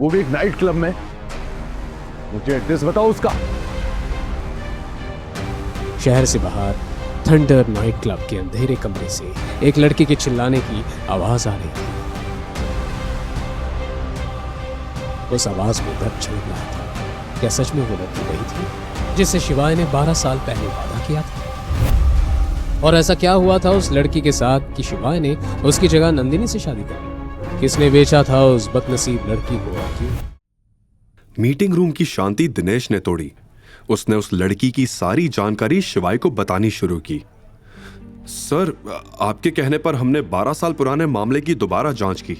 वो भी एक नाइट क्लब में। मुझे एड्रेस बताओ उसका। शहर से बाहर थंडर नाइट क्लब के अंधेरे कमरे से एक लड़के के चिल्लाने की आवाज आ रही थी। उस आवाज में दर्द छलक रहा था। क्या सच में वो लड़की वही थी जिससे शिवाय ने 12 साल पहले वादा किया था? और ऐसा क्या हुआ था उस लड़की के साथ कि शिवाय ने उसकी जगह नंदिनी से शादी कर ली? किसने बेचा था उस बदनसीब लड़की को और क्यों? मीटिंग रूम की शांति दिनेश ने तोड़ी। उसने उस लड़की की सारी जानकारी शिवाय को बतानी शुरू की। सर, आपके कहने पर हमने 12 साल पुराने मामले की दोबारा जांच की।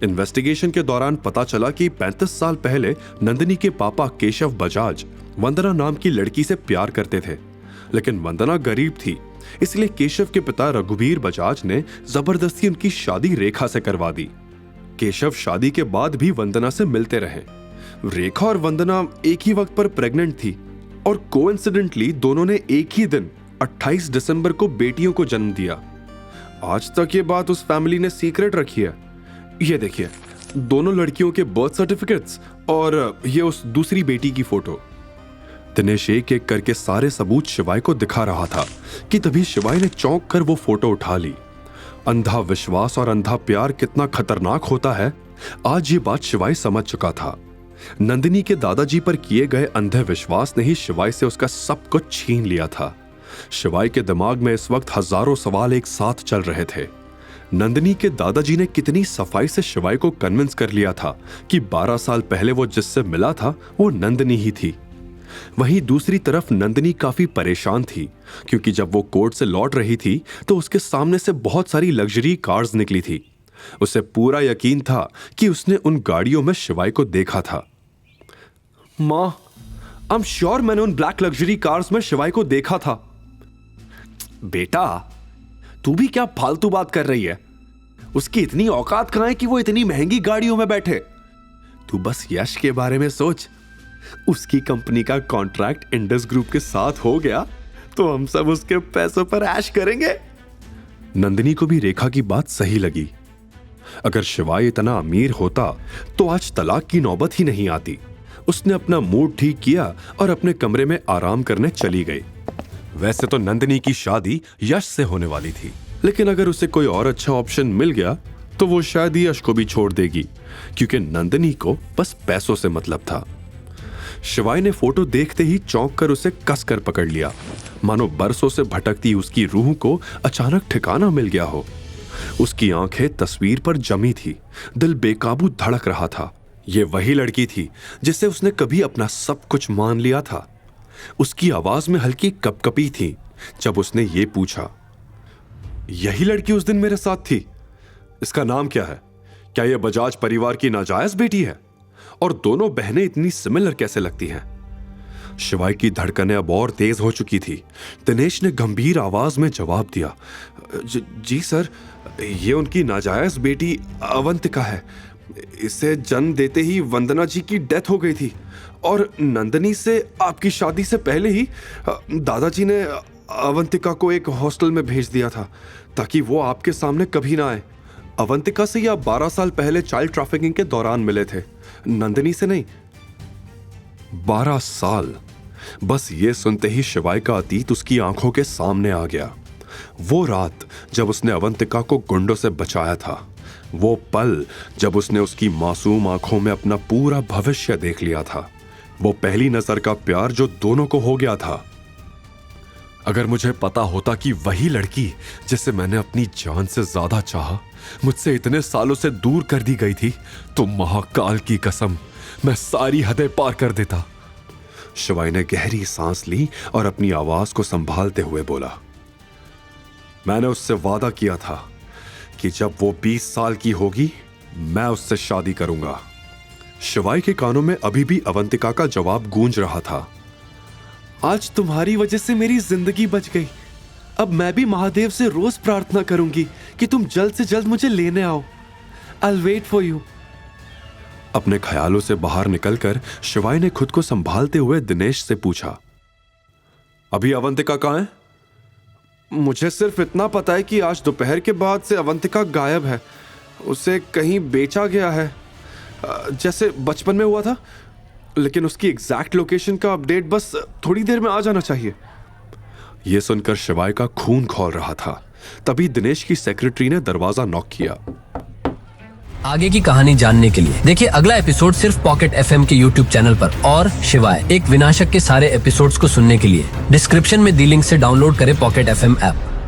इन्वेस्टिगेशन के दौरान पता चला कि 35 साल पहले नंदिनी के पापा केशव बजाज वंदना नाम की लड़की से प्यार करते थे, लेकिन वंदना गरीब थी, इसलिए केशव के पिता रघुवीर बजाज ने जबरदस्ती उनकी शादी रेखा से करवा दी। केशव शादी के बाद भी वंदना से मिलते रहे। रेखा और वंदना एक ही वक्त पर प्रेग्नेंट थी और कोइंसिडेंटली दोनों ने एक ही दिन 28 दिसंबर को बेटियों को जन्म दिया। आज तक ये बात उस फैमिली ने सीक्रेट रखी है। ये देखिए, दोनों लड़कियों के बर्थ सर्टिफिकेट्स और ये उस दूसरी बेटी की फोटो। दिनेश एक एक करके सारे सबूत शिवाय को दिखा रहा था कि तभी शिवाय ने चौंक कर वो फोटो उठा ली। अंधा विश्वास और अंधा प्यार कितना खतरनाक होता है, आज ये बात शिवाय समझ चुका था। नंदिनी के दादाजी पर किए गए अंधे विश्वास ने ही शिवाय से उसका सब कुछ छीन लिया था। शिवाय के दिमाग में इस वक्त हजारों सवाल एक साथ चल रहे थे। नंदिनी के दादाजी ने कितनी सफाई से शिवाय को कन्विंस कर लिया था कि 12 साल पहले वो जिससे मिला था वो नंदिनी ही थी। वहीं दूसरी तरफ नंदिनी काफी परेशान थी, क्योंकि जब वो कोर्ट से लौट रही थी तो उसके सामने से बहुत सारी लग्जरी कार्स निकली थी। उसे पूरा यकीन था कि उसने उन गाड़ियों में शिवाय को देखा था। मां, आई एम श्योर मैंने उन ब्लैक लग्जरी कार्स में शिवाय को देखा था। बेटा, तू भी क्या फालतू बात कर रही है? उसकी इतनी औकात कहां है कि वो इतनी महंगी गाड़ियों में बैठे? तू बस यश के बारे में सोच। उसकी कंपनी का कॉन्ट्रैक्ट इंडस ग्रुप के साथ हो गया तो हम सब उसके पैसों पर ऐश करेंगे। नंदिनी को भी रेखा की बात सही लगी। अगर शिवाय इतना अमीर होता तो आज तलाक की नौबत ही नहीं आती। उसने अपना मूड ठीक किया और अपने कमरे में आराम करने चली गई। वैसे तो नंदिनी की शादी यश से होने वाली थी, लेकिन अगर उसे कोई और अच्छा ऑप्शन मिल गया तो वो शायद यश को भी छोड़ देगी, क्योंकि नंदिनी को बस पैसों से मतलब था। शिवाय ने फोटो देखते ही चौंक कर उसे कसकर पकड़ लिया, मानो बरसों से भटकती उसकी रूह को अचानक ठिकाना मिल गया हो। उसकी आंखें तस्वीर पर जमी थी, दिल बेकाबू धड़क रहा था। ये वही लड़की थी जिसे उसने कभी अपना सब कुछ मान लिया था। उसकी आवाज में हल्की कपकपी थी जब उसने ये पूछा, यही लड़की उस दिन मेरे साथ थी? इसका नाम क्या है? क्या यह बजाज परिवार की नाजायज बेटी है? और दोनों बहनें इतनी सिमिलर कैसे लगती हैं? शिवाय की धड़कनें अब और तेज हो चुकी थी। दिनेश ने गंभीर आवाज में जवाब दिया, जी सर, ये उनकी नाजायज बेटी अवंतिका है। इसे जन्म देते ही वंदना जी की डेथ हो गई थी और नंदिनी से आपकी शादी से पहले ही दादाजी ने अवंतिका को एक हॉस्टल में भेज दिया था ताकि वो आपके सामने कभी ना आए। अवंतिका से आप 12 साल पहले चाइल्ड ट्रैफिकिंग के दौरान मिले थे, नंदिनी से नहीं। 12 साल! बस ये सुनते ही शिवाय का अतीत उसकी आंखों के सामने आ गया। वो रात जब उसने अवंतिका को गुंडों से बचाया था, वो पल जब उसने उसकी मासूम आंखों में अपना पूरा भविष्य देख लिया था, वो पहली नजर का प्यार जो दोनों को हो गया था। अगर मुझे पता होता कि वही लड़की जिसे मैंने अपनी जान से ज्यादा चाहा मुझसे इतने सालों से दूर कर दी गई थी, तो महाकाल की कसम मैं सारी हदें पार कर देता। शिवाय ने गहरी सांस ली और अपनी आवाज को संभालते हुए बोला, मैंने उससे वादा किया था कि जब वो 20 साल की होगी मैं उससे शादी करूंगा। शिवाय के कानों में अभी भी अवंतिका का जवाब गूंज रहा था, आज तुम्हारी वजह से मेरी जिंदगी बच गई। अब मैं भी महादेव से रोज प्रार्थना करूंगी कि तुम जल्द से जल्द मुझे लेने आओ। I'll wait for you। अपने ख्यालों से बाहर निकलकर शिवाय ने खुद को संभालते हुए दिनेश से पूछा, अभी अवंतिका कहाँ है? मुझे सिर्फ इतना पता है कि आज दोपहर के बाद से अवंतिका गायब है। उसे कहीं बेचा गया है। जैसे बचपन में हुआ था, लेकिन उसकी एग्जैक्ट लोकेशन का अपडेट बस थोड़ी देर में आ जाना चाहिए। यह सुनकर शिवाय का खून खौल रहा था। तभी दिनेश की सेक्रेटरी ने दरवाजा नॉक किया। आगे की कहानी जानने के लिए देखिए अगला एपिसोड सिर्फ पॉकेट एफएम के यूट्यूब चैनल पर। और शिवाय एक विनाशक के सारे एपिसोड्स को सुनने के लिए डिस्क्रिप्शन में दी लिंक से डाउनलोड करें पॉकेट एफएम ऐप।